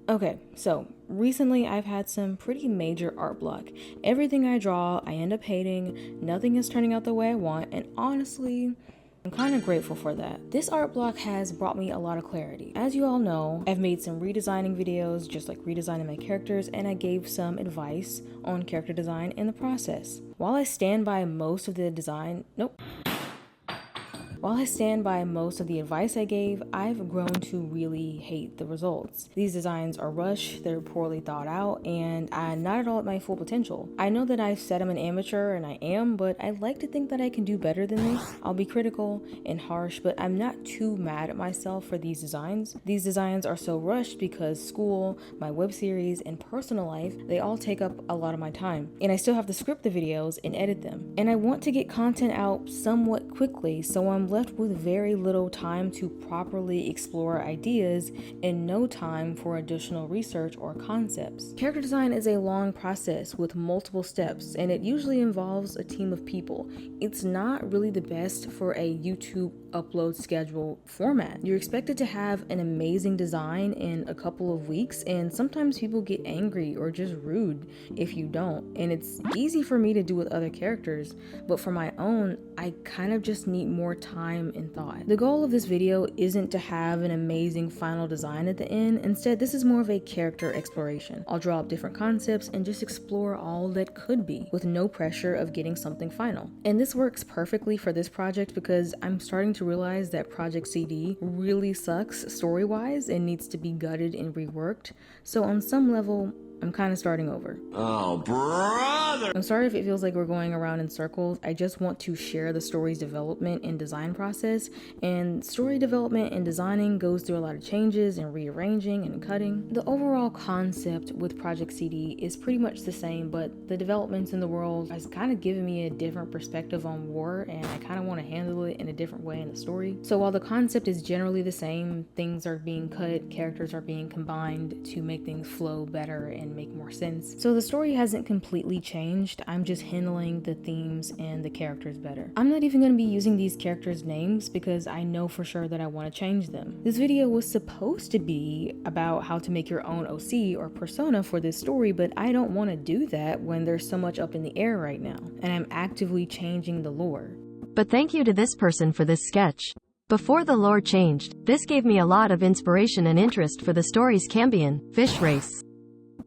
Okay, so recently I've had some pretty major art block. Everything I draw, I end up hating, nothing is turning out the way I want, and honestly, I'm kind of grateful for that. This art block has brought me a lot of clarity. As you all know, I've made some redesigning videos, just like redesigning my characters, and I gave some advice on character design in the process. While I stand by most of the advice I gave, I've grown to really hate the results. These designs are rushed, they're poorly thought out, and I'm not at all at my full potential. I know that I've said I'm an amateur, and I am, but I like to think that I can do better than this. I'll be critical and harsh, but I'm not too mad at myself for these designs. These designs are so rushed because school, my web series, and personal life, they all take up a lot of my time. And I still have to script the videos and edit them. And I want to get content out somewhat quickly, so I'm left with very little time to properly explore ideas and no time for additional research or concepts. Character design is a long process with multiple steps, and it usually involves a team of people. It's not really the best for a YouTube upload schedule format. You're expected to have an amazing design in a couple of weeks, and sometimes people get angry or just rude if you don't. And it's easy for me to do with other characters, but for my own, I kind of just need more time and thought. The goal of this video isn't to have an amazing final design at the end. Instead, this is more of a character exploration. I'll draw up different concepts and just explore all that could be with no pressure of getting something final. And this works perfectly for this project because I'm starting to realize that Project CD really sucks story-wise and needs to be gutted and reworked. So on some level, I'm kind of starting over. Oh, brother! I'm sorry if it feels like we're going around in circles. I just want to share the story's development and design process. And story development and designing goes through a lot of changes and rearranging and cutting. The overall concept with Project CD is pretty much the same, but the developments in the world has kind of given me a different perspective on war, and I kind of want to handle it in a different way in the story. So while the concept is generally the same, things are being cut, characters are being combined to make things flow better and make more sense. So the story hasn't completely changed. I'm just handling the themes and the characters better. I'm not even going to be using these characters' names because I know for sure that I want to change them. This video was supposed to be about how to make your own OC or persona for this story, but I don't want to do that when there's so much up in the air right now, and I'm actively changing the lore. But thank you to this person for this sketch. Before the lore changed, this gave me a lot of inspiration and interest for the story's Cambion, fish race.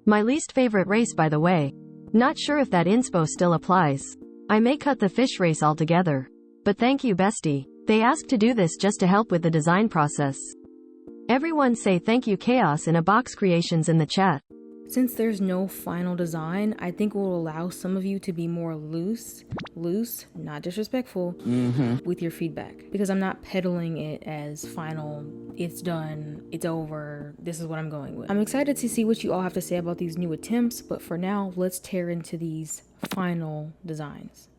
My least favorite race, by the way. Not sure if that inspo still applies. I may cut the fish race altogether. But thank you, bestie. They asked to do this just to help with the design process. Everyone say thank you Chaos in a box creations in the chat. Since there's no final design, I think it will allow some of you to be more loose, not disrespectful, with your feedback. Because I'm not peddling it as final, it's done, it's over, this is what I'm going with. I'm excited to see what you all have to say about these new attempts, but for now, let's tear into these final designs.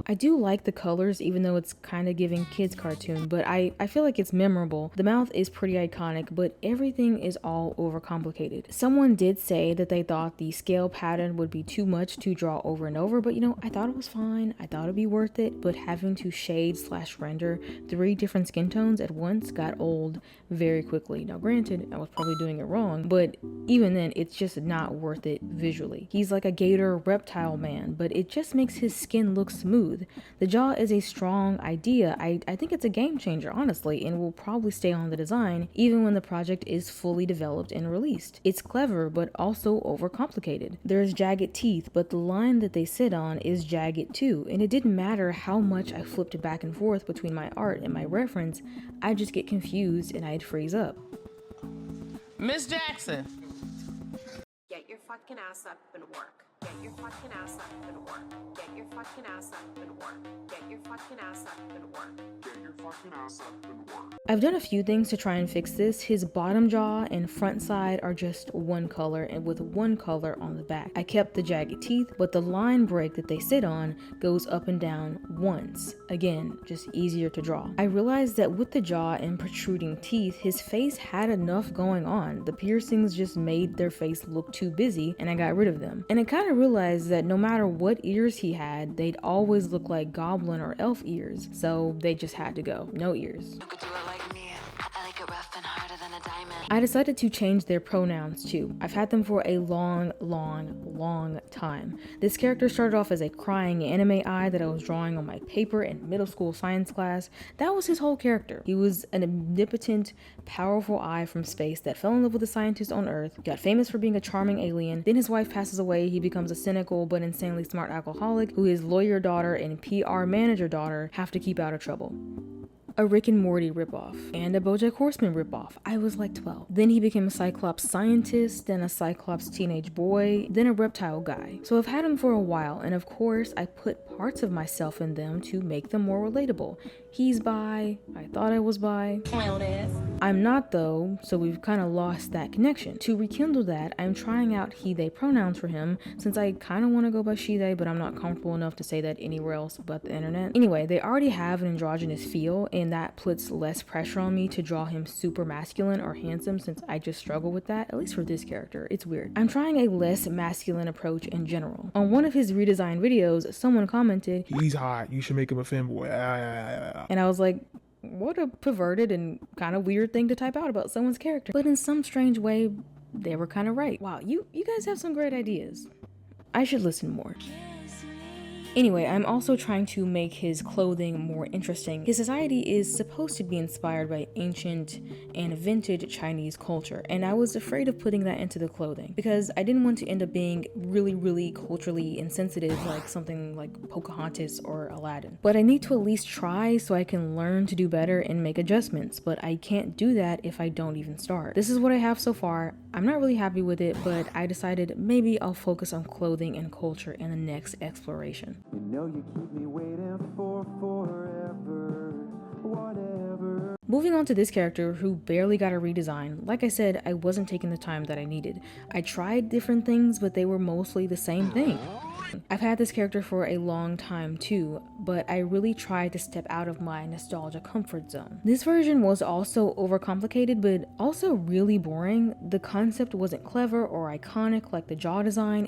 I do like the colors, even though it's kind of giving kids cartoon, but I feel like it's memorable. The mouth is pretty iconic, but everything is all overcomplicated. Someone did say that they thought the scale pattern would be too much to draw over and over, but you know, I thought it was fine. I thought it'd be worth it, but having to shade/render 3 different skin tones at once got old very quickly. Now granted, I was probably doing it wrong, but even then, it's just not worth it visually. He's like a gator reptile man, but it just makes his skin look smooth. The jaw is a strong idea. I think it's a game changer, honestly, and will probably stay on the design even when the project is fully developed and released. It's clever, but also overcomplicated. There's jagged teeth, but the line that they sit on is jagged too, and it didn't matter how much I flipped back and forth between my art and my reference, I'd just get confused and I'd freeze up. Miss Jackson! Get your fucking ass up and work. Get your fucking ass up and work. Get your fucking ass up and work. Get your fucking ass up and work. Get your fucking ass up and work. I've done a few things to try and fix this. His bottom jaw and front side are just one color and with one color on the back. I kept the jagged teeth, but the line break that they sit on goes up and down once. Again, just easier to draw. I realized that with the jaw and protruding teeth, his face had enough going on. The piercings just made their face look too busy, and I got rid of them. And it kind of realized that no matter what ears he had, they'd always look like goblin or elf ears, so they just had to go. No ears. I decided to change their pronouns too. I've had them for a long time. This character started off as a crying anime eye that I was drawing on my paper in middle school science class. That was his whole character. He was an omnipotent, powerful eye from space that fell in love with a scientist on Earth, got famous for being a charming alien, then his wife passes away, he becomes a cynical but insanely smart alcoholic who his lawyer daughter and PR manager daughter have to keep out of trouble. A Rick and Morty ripoff, and a BoJack Horseman ripoff. I was like 12. Then he became a Cyclops scientist, then a Cyclops teenage boy, then a reptile guy. So I've had him for a while, and of course I put parts of myself in them to make them more relatable. He's bi, I thought I was bi. I'm not though, so we've kind of lost that connection. To rekindle that, I'm trying out he/they pronouns for him, since I kind of want to go by she/they, but I'm not comfortable enough to say that anywhere else but the internet. Anyway, they already have an androgynous feel, and that puts less pressure on me to draw him super masculine or handsome, since I just struggle with that, at least for this character. It's weird. I'm trying a less masculine approach in general. On one of his redesigned videos, someone commented, "He's hot, you should make him a femboy." And I was like, what a perverted and kind of weird thing to type out about someone's character. But in some strange way, they were kind of right. Wow, you guys have some great ideas. I should listen more. Anyway, I'm also trying to make his clothing more interesting. His society is supposed to be inspired by ancient and vintage Chinese culture, and I was afraid of putting that into the clothing because I didn't want to end up being really culturally insensitive like something like Pocahontas or Aladdin. But I need to at least try so I can learn to do better and make adjustments, but I can't do that if I don't even start. This is what I have so far. I'm not really happy with it, but I decided maybe I'll focus on clothing and culture in the next exploration. You know you keep me waiting for forever, whatever. Moving on to this character who barely got a redesign. Like I said, I wasn't taking the time that I needed. I tried different things, but they were mostly the same thing. I've had this character for a long time too, but I really tried to step out of my nostalgia comfort zone. This version was also overcomplicated, but also really boring. The concept wasn't clever or iconic like the jaw design.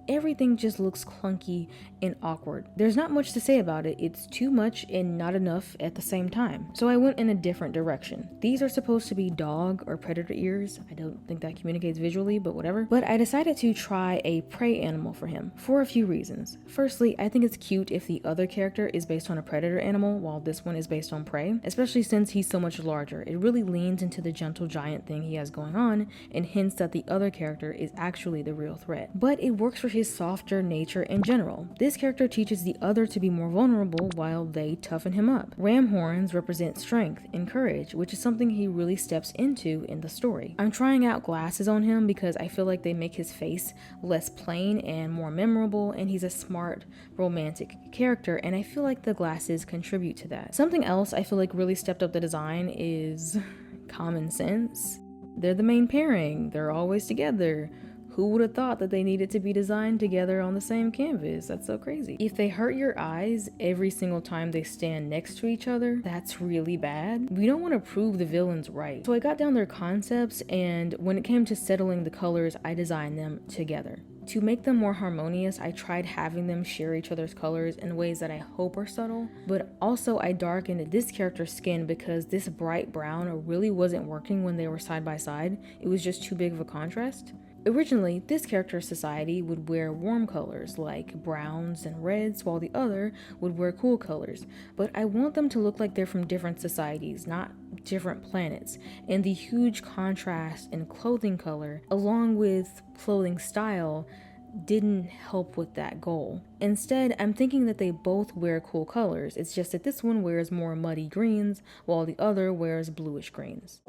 Everything just looks clunky and awkward. There's not much to say about it. It's too much and not enough at the same time. So I went in a different direction. These are supposed to be dog or predator ears. I don't think that communicates visually, but whatever. But I decided to try a prey animal for him for a few reasons. Firstly, I think it's cute if the other character is based on a predator animal while this one is based on prey, especially since he's so much larger. It really leans into the gentle giant thing he has going on and hints that the other character is actually the real threat. But it works for his softer nature in general. This character teaches the other to be more vulnerable while they toughen him up. Ram horns represent strength and courage, which is something he really steps into in the story. I'm trying out glasses on him because I feel like they make his face less plain and more memorable, and he's a smart, romantic character, and I feel like the glasses contribute to that. Something else I feel like really stepped up the design is common sense. They're the main pairing. They're always together. Who would have thought that they needed to be designed together on the same canvas? That's so crazy. If they hurt your eyes every single time they stand next to each other, that's really bad. We don't want to prove the villains right. So I got down their concepts, and when it came to settling the colors, I designed them together. To make them more harmonious, I tried having them share each other's colors in ways that I hope are subtle, but also I darkened this character's skin because this bright brown really wasn't working when they were side by side. It was just too big of a contrast. Originally, this character's society would wear warm colors like browns and reds, while the other would wear cool colors. But I want them to look like they're from different societies, not different planets. And the huge contrast in clothing color, along with clothing style, didn't help with that goal. Instead, I'm thinking that they both wear cool colors. It's just that this one wears more muddy greens, while the other wears bluish greens.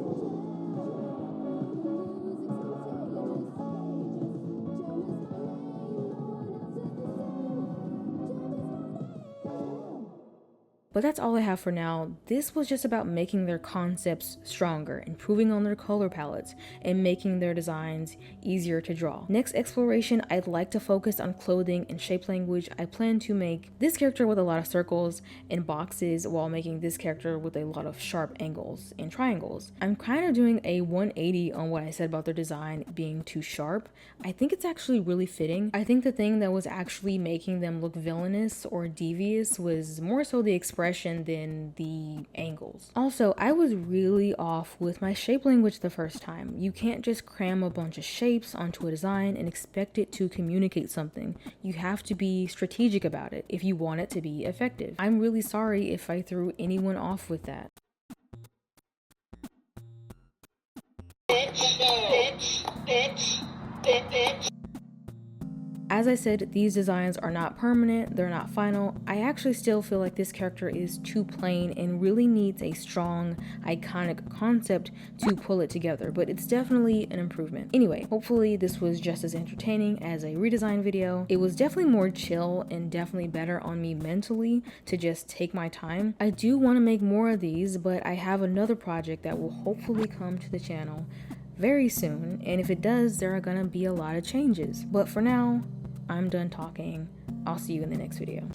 But that's all I have for now. This was just about making their concepts stronger, improving on their color palettes, and making their designs easier to draw. Next exploration, I'd like to focus on clothing and shape language. I plan to make this character with a lot of circles and boxes while making this character with a lot of sharp angles and triangles. I'm kind of doing a 180 on what I said about their design being too sharp. I think it's actually really fitting. I think the thing that was actually making them look villainous or devious was more so the expression than the angles. Also, I was really off with my shape language the first time. You can't just cram a bunch of shapes onto a design and expect it to communicate something. You have to be strategic about it if you want it to be effective. I'm really sorry if I threw anyone off with that. As I said, these designs are not permanent, they're not final. I actually still feel like this character is too plain and really needs a strong, iconic concept to pull it together, but it's definitely an improvement. Anyway, hopefully this was just as entertaining as a redesign video. It was definitely more chill and definitely better on me mentally to just take my time. I do want to make more of these, but I have another project that will hopefully come to the channel very soon, and if it does, there are gonna be a lot of changes. But for now, I'm done talking. I'll see you in the next video.